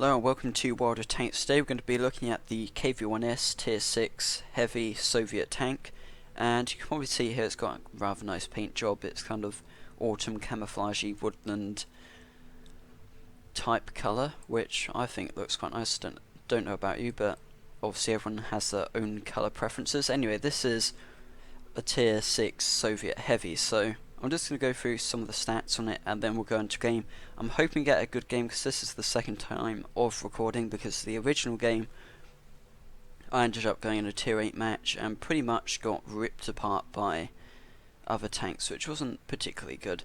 Hello and welcome to World of Tanks. Today we're going to be looking at the KV-1S Tier 6 heavy Soviet tank, and you can probably see here it's got a rather nice paint job. It's kind of autumn camouflagey woodland type colour, which I think looks quite nice. Don't know about you, but obviously everyone has their own colour preferences. Anyway, this is a Tier 6 Soviet heavy, so I'm just going to go through some of the stats on it and then we'll go into game. I'm hoping to get a good game because this is the second time of recording, because the original game I ended up going in a tier 8 match and pretty much got ripped apart by other tanks, which wasn't particularly good.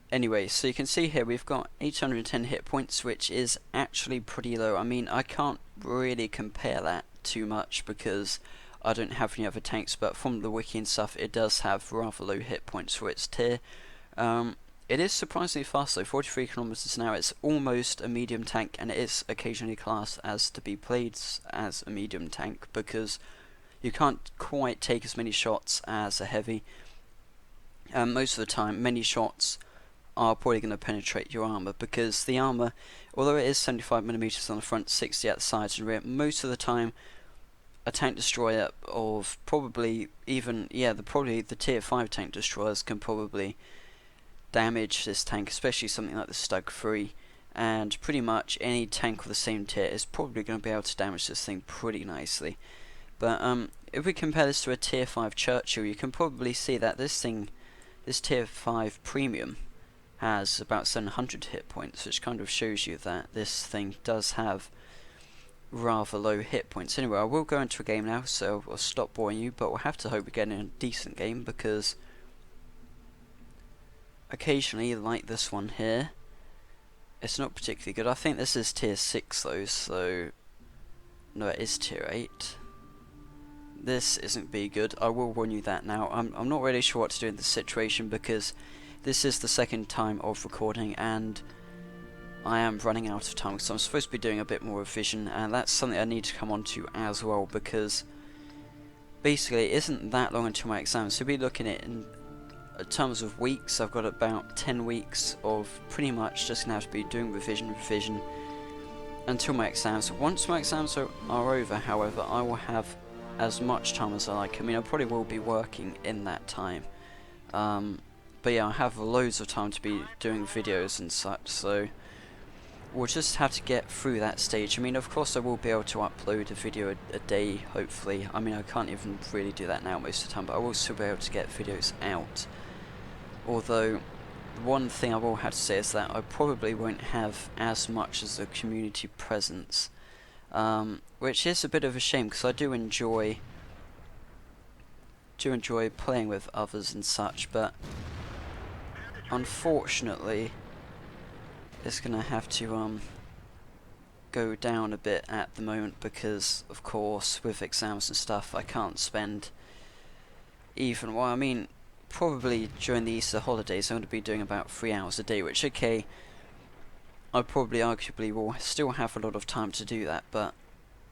Anyway, so you can see here we've got 810 hit points, which is actually pretty low. I mean, I can't really compare that too much because I don't have any other tanks, but from the wiki and stuff, it does have rather low hit points for its tier. It is surprisingly fast though, 43 kilometers an hour. It's almost a medium tank, and it is occasionally classed as to be played as a medium tank because you can't quite take as many shots as a heavy. Most of the time, many shots are probably going to penetrate your armor, because the armor, although it is 75mm on the front, 60 at the sides and rear, most of the time a tank destroyer of probably the tier 5 tank destroyers can probably damage this tank, especially something like the Stug 3, and pretty much any tank of the same tier is probably going to be able to damage this thing pretty nicely. But if we compare this to a tier 5 Churchill, you can probably see that this tier 5 premium has about 700 hit points, which kind of shows you that this thing does have rather low hit points. Anyway, I will go into a game now, so I'll stop boring you, but we'll have to hope we get in a decent game, because occasionally, like this one here, it's not particularly good. I think this is tier 6 though, so no, it is tier 8. This isn't be good, I will warn you that now. I'm not really sure what to do in this situation, because this is the second time of recording and I am running out of time, so I'm supposed to be doing a bit more revision, and that's something I need to come on to as well, because basically it isn't that long until my exam. So we'll be looking at it in terms of weeks. I've got about 10 weeks of pretty much just going to have to be doing revision until my exams. Once my exams are over, however, I will have as much time as I like. I mean, I probably will be working in that time, but yeah, I have loads of time to be doing videos and such, so we'll just have to get through that stage. I mean, of course I will be able to upload a video a day, hopefully. I mean, I can't even really do that now most of the time, but I will still be able to get videos out. Although, one thing I will have to say is that I probably won't have as much as a community presence, which is a bit of a shame, because I do enjoy playing with others and such, but unfortunately it's gonna have to go down a bit at the moment, because of course with exams and stuff I can't spend even, well, I mean, probably during the Easter holidays I'm going to be doing about 3 hours a day, which, okay, I probably arguably will still have a lot of time to do that, but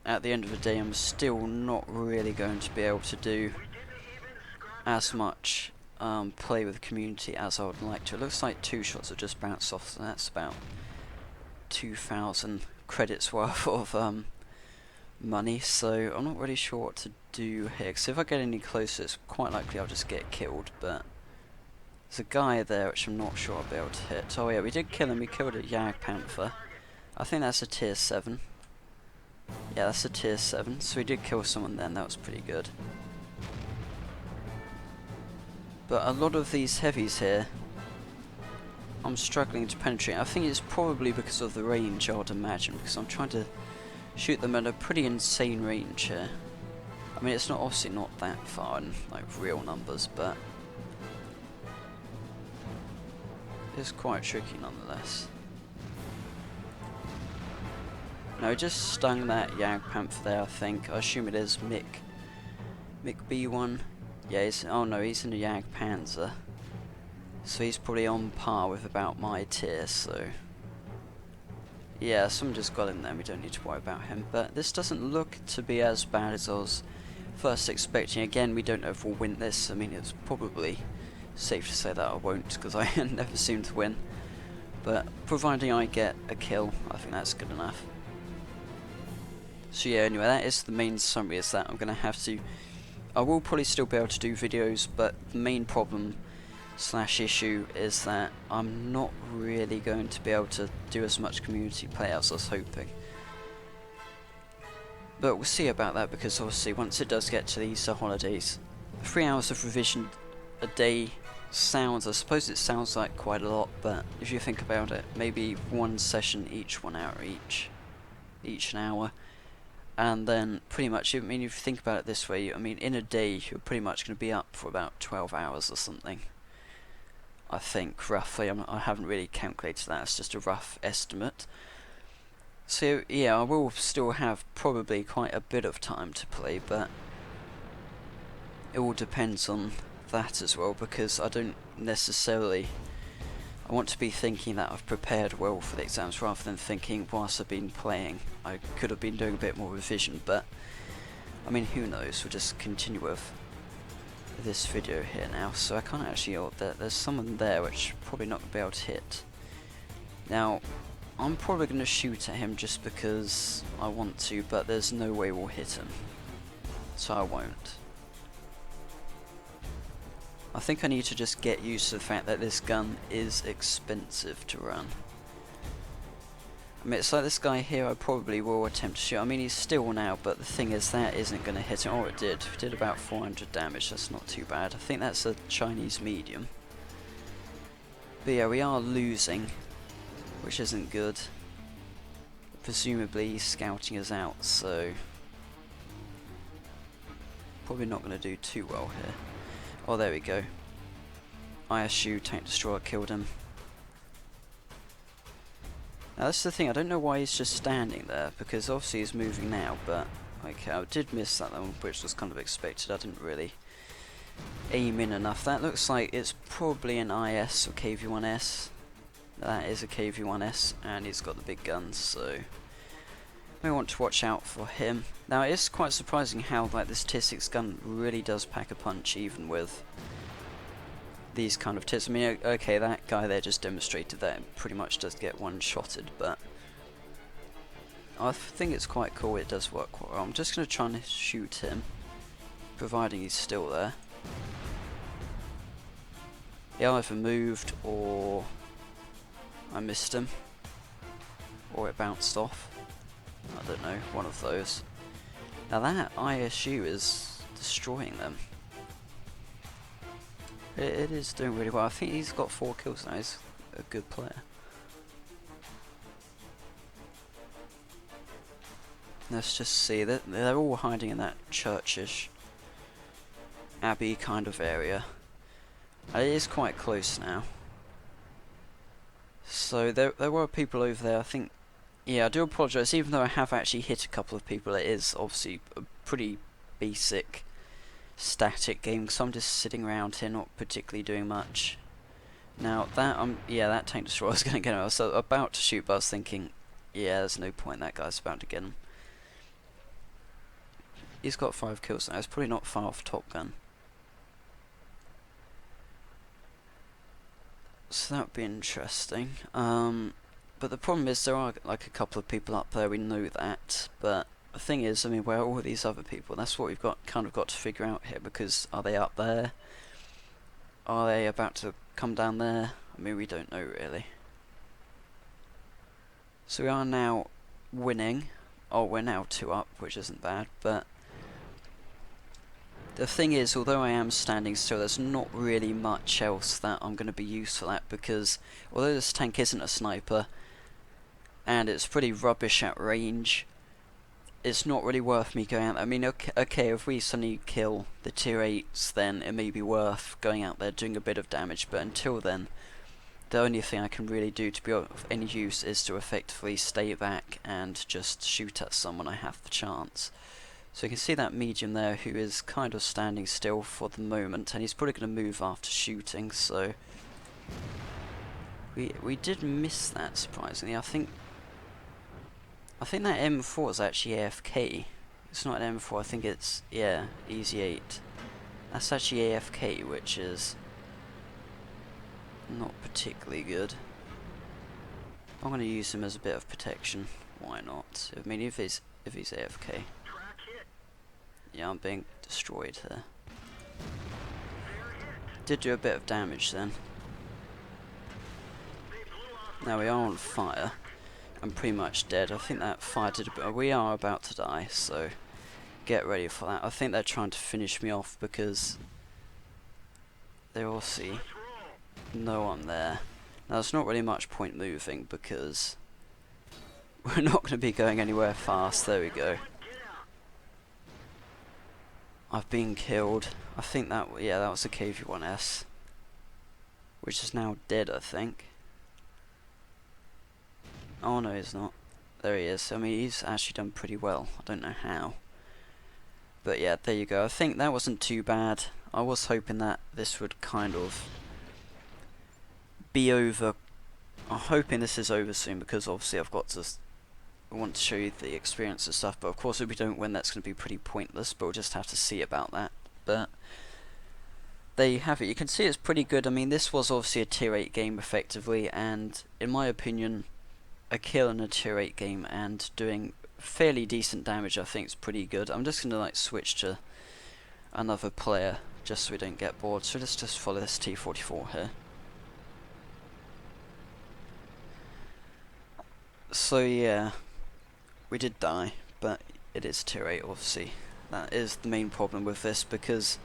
at the end of the day I'm still not really going to be able to do as much play with the community as I would like to. It looks like 2 shots have just bounced off, so that's about 2,000 credits worth of money, so I'm not really sure what to do here, because if I get any closer it's quite likely I'll just get killed. But there's a guy there which I'm not sure I'll be able to hit. Oh yeah, we did kill him. We killed a Jagdpanther. I think that's a tier 7. Yeah, that's a tier 7, so we did kill someone then. That was pretty good. But a lot of these heavies here I'm struggling to penetrate. I think it's probably because of the range, I would imagine, because I'm trying to shoot them at a pretty insane range here. I mean, it's not obviously not that far in like real numbers, but it's quite tricky nonetheless. No, just stung that Jagdpanther there, I think. I assume it is Mick B1. Yeah, oh no, he's in a Jagdpanzer. So he's probably on par with about my tier, so yeah, someone just got in there, we don't need to worry about him. But this doesn't look to be as bad as I was first expecting. Again, we don't know if we'll win this. I mean, it's probably safe to say that I won't, because I never seem to win. But providing I get a kill, I think that's good enough. So yeah, anyway, that is the main summary, is that I'm going to have to... I will probably still be able to do videos, but the main problem slash issue is that I'm not really going to be able to do as much community play as I was hoping. But we'll see about that, because obviously once it does get to the Easter holidays, 3 hours of revision a day sounds, I suppose it sounds like quite a lot, but if you think about it, maybe one session each, 1 hour each an hour. And then pretty much, I mean, if you think about it this way, I mean, in a day you're pretty much going to be up for about 12 hours or something. I think, roughly. I haven't really calculated that, it's just a rough estimate. So yeah, I will still have probably quite a bit of time to play, but it all depends on that as well, because I don't necessarily... I want to be thinking that I've prepared well for the exams, rather than thinking whilst I've been playing I could have been doing a bit more revision. But I mean, who knows, we'll just continue with this video here now. So I can't actually... Oh, there's someone there which probably not going to be able to hit. Now I'm probably going to shoot at him just because I want to, but there's no way we'll hit him, so I won't. I think I need to just get used to the fact that this gun is expensive to run. I mean, it's like this guy here, I probably will attempt to shoot. I mean, he's still now, but the thing is, that isn't going to hit him. Oh, it did. It did about 400 damage, that's not too bad. I think that's a Chinese medium. But yeah, we are losing, which isn't good. Presumably he's scouting us out, so probably not going to do too well here. Oh, there we go. ISU tank destroyer killed him. Now that's the thing, I don't know why he's just standing there, because obviously he's moving now, but okay, I did miss that one, which was kind of expected. I didn't really aim in enough. That looks like it's probably an IS or KV-1S. That is a KV-1S, and he's got the big guns, so we want to watch out for him. Now, it is quite surprising how like this tier 6 gun really does pack a punch, even with these kind of tiers. I mean, okay, that guy there just demonstrated that it pretty much does get one-shotted, but I think it's quite cool. It does work quite well. I'm just going to try and shoot him, providing he's still there. He either moved, or I missed him, or it bounced off. I don't know, one of those. Now that ISU is destroying them. It is doing really well. I think he's got 4 kills now. He's a good player. Let's just see. They're all hiding in that churchish abbey kind of area. It is quite close now. So there were people over there, I think. Yeah, I do apologise, even though I have actually hit a couple of people. It is obviously a pretty basic static game, because I'm just sitting around here not particularly doing much. Now that yeah, that tank destroyer is going to get him. I was about to shoot, but I was thinking, yeah, there's no point, that guy's about to get him. He's got 5 kills now. It's probably not far off Top Gun. So that would be interesting. But the problem is there are like a couple of people up there, we know that, but the thing is, I mean, where are all these other people? That's what we've kind of got to figure out here, because are they up there? Are they about to come down there? I mean, we don't know really. So we are now winning. Oh, we're now 2 up, which isn't bad, but the thing is, although I am standing still, there's not really much else that I'm going to be useful at, because although this tank isn't a sniper, and it's pretty rubbish at range, it's not really worth me going out there. I mean, okay, if we suddenly kill the tier 8s, then it may be worth going out there doing a bit of damage, but until then, the only thing I can really do to be of any use is to effectively stay back and just shoot at someone I have the chance. So you can see that medium there, who is kind of standing still for the moment, and he's probably going to move after shooting, so we did miss that, surprisingly. I think that M4 is actually AFK. It's not an M4, I think it's, yeah, Easy 8. That's actually AFK, which is not particularly good. I'm going to use him as a bit of protection. Why not? I mean, if he's AFK. Yeah, I'm being destroyed here. Did do a bit of damage then. Now we are on fire. I'm pretty much dead. I think that fire did a bit. We are about to die, so get ready for that. I think they're trying to finish me off because they all see no one there. Now there's not really much point moving because we're not going to be going anywhere fast. There we go. I've been killed. I think that, yeah, that was a KV-1S, which is now dead, I think. Oh no, he's not. There he is. I mean, he's actually done pretty well. I don't know how. But yeah, there you go. I think that wasn't too bad. I was hoping that this would kind of be over. I'm hoping this is over soon because obviously I've got to want to show you the experience and stuff. But of course, if we don't win, that's going to be pretty pointless. But we'll just have to see about that. But there you have it. You can see it's pretty good. I mean, this was obviously a tier 8 game effectively, and in my opinion, a kill in a tier 8 game and doing fairly decent damage I think is pretty good. I'm just going to like switch to another player just so we don't get bored. So let's just follow this T44 here. So yeah, we did die, but it is tier 8 obviously. That is the main problem with this because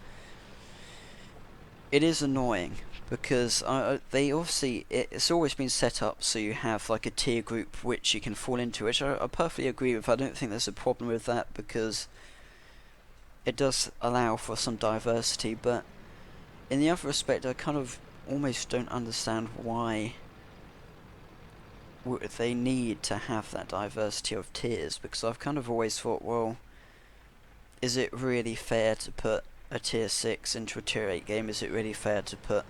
it is annoying. Because they obviously, it's always been set up so you have like a tier group which you can fall into, which I perfectly agree with. I don't think there's a problem with that because it does allow for some diversity, but in the other respect I kind of almost don't understand why they need to have that diversity of tiers, because I've kind of always thought, well, is it really fair to put a tier 6 into a tier 8 game? Is it really fair to put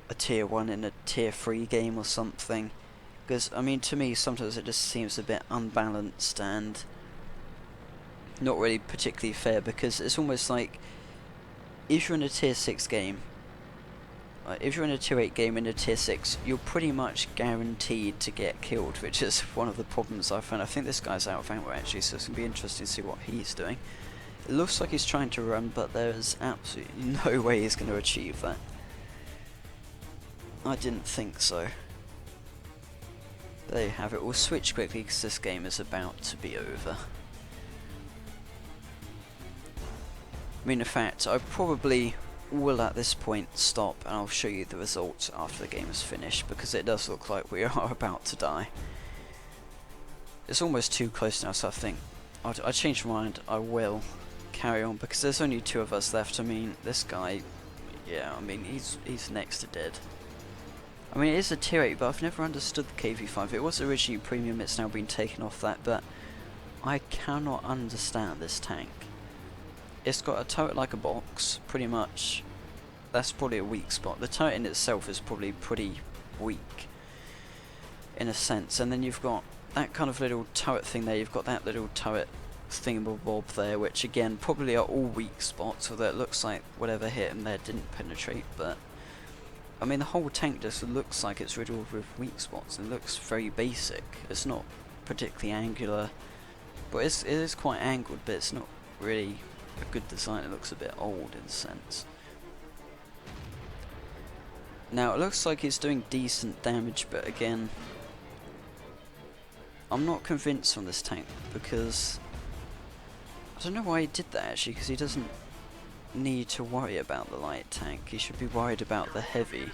a tier 1 in a tier 3 game or something? Because I mean, to me sometimes it just seems a bit unbalanced and not really particularly fair, because it's almost like if you're in a tier 6 game, if you're in a tier 8 game in a tier 6, you're pretty much guaranteed to get killed, which is one of the problems I found. I think this guy's out of ammo actually, so it's going to be interesting to see what he's doing. It looks like he's trying to run, but there is absolutely no way he's going to achieve that. I didn't think so. There you have it. We'll switch quickly because this game is about to be over. I mean, in fact, I probably will at this point stop and I'll show you the results after the game is finished, because it does look like we are about to die. It's almost too close now, so I think I changed my mind. I will carry on because there's only 2 of us left. I mean, this guy, yeah, I mean, he's next to dead. I mean, it is a tier 8, but I've never understood the KV-5. It was originally premium, it's now been taken off that, but I cannot understand this tank. It's got a turret like a box, pretty much. That's probably a weak spot. The turret in itself is probably pretty weak, in a sense. And then you've got that kind of little turret thing there, you've got that little turret thingamabob there, which again, probably are all weak spots, although it looks like whatever hit him there didn't penetrate, but I mean, the whole tank just looks like it's riddled with weak spots. It looks very basic. It's not particularly angular, but it is quite angled, but it's not really a good design. It looks a bit old in a sense. Now, it looks like it's doing decent damage, but again, I'm not convinced on this tank, because I don't know why he did that actually, because he doesn't need to worry about the light tank. He should be worried about the heavy.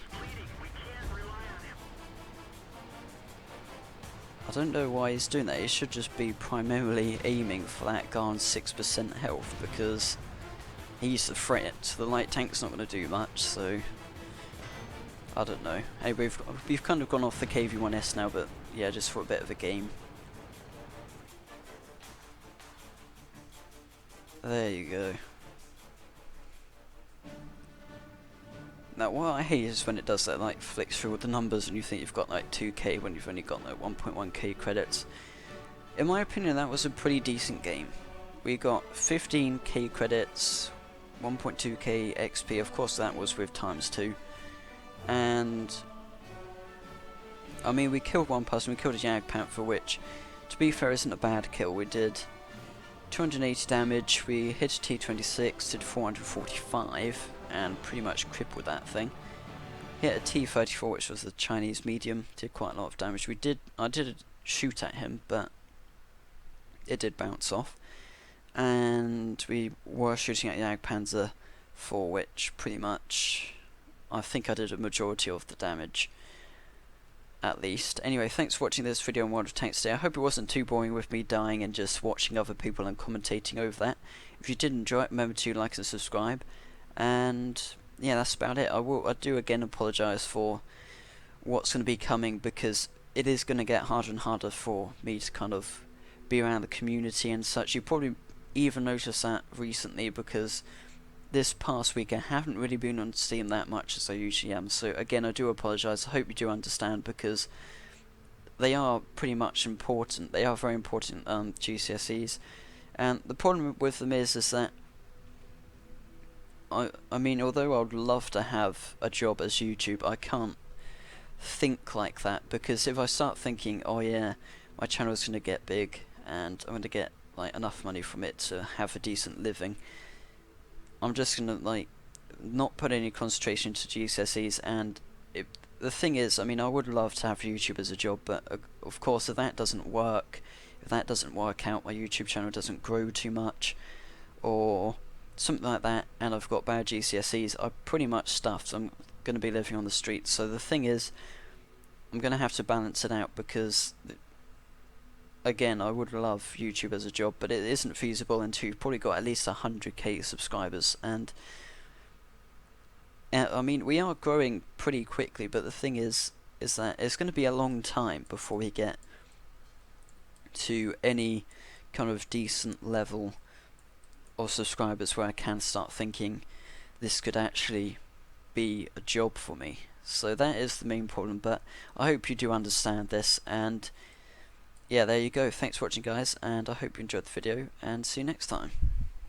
I don't know why he's doing that. He should just be primarily aiming for that guy on 6% health, because he's the threat. The light tank's not going to do much, so I don't know. Anyway, we've kind of gone off the KV-1S now, but yeah, just for a bit of a game. There you go. Now, what I hate is when it does that, like, flicks through all the numbers and you think you've got like 2k when you've only got like 1.1k credits. In my opinion, that was a pretty decent game. We got 15k credits, 1.2k XP, of course that was with ×2, and I mean, we killed one person, we killed a Jag Panther, which, to be fair, isn't a bad kill. We did 280 damage, we hit a T-26, did 445, and pretty much crippled that thing. Hit a T-34, which was the Chinese medium, did quite a lot of damage. I did shoot at him, but it did bounce off. And we were shooting at Jagdpanzer, for which pretty much I think I did a majority of the damage, at least. Anyway, thanks for watching this video on World of Tanks today. I hope it wasn't too boring with me dying and just watching other people and commentating over that. If you did enjoy it, remember to like and subscribe. And yeah, that's about it. I do again apologise for what's going to be coming, because it is going to get harder and harder for me to kind of be around the community and such. You probably even noticed that recently, because this past week I haven't really been on Steam that much as I usually am. So again, I do apologise. I hope you do understand, because they are pretty much important. They are very important GCSEs, and the problem with them is that I mean, although I would love to have a job as YouTube, I can't think like that, because if I start thinking, oh yeah, my channel is going to get big and I'm going to get like enough money from it to have a decent living, I'm just going to like not put any concentration into GCSEs. And the thing is, I mean, I would love to have YouTube as a job, but of course if that doesn't work, if that doesn't work out, my YouTube channel doesn't grow too much, or something like that, and I've got bad GCSEs, I'm pretty much stuffed. I'm going to be living on the streets. So the thing is, I'm going to have to balance it out, because again, I would love YouTube as a job, but it isn't feasible until you've probably got at least 100k subscribers. And I mean, we are growing pretty quickly, but the thing is that it's going to be a long time before we get to any kind of decent level of subscribers where I can start thinking this could actually be a job for me. So that is the main problem, but I hope you do understand this. And yeah, there you go. Thanks for watching, guys, and I hope you enjoyed the video, and see you next time.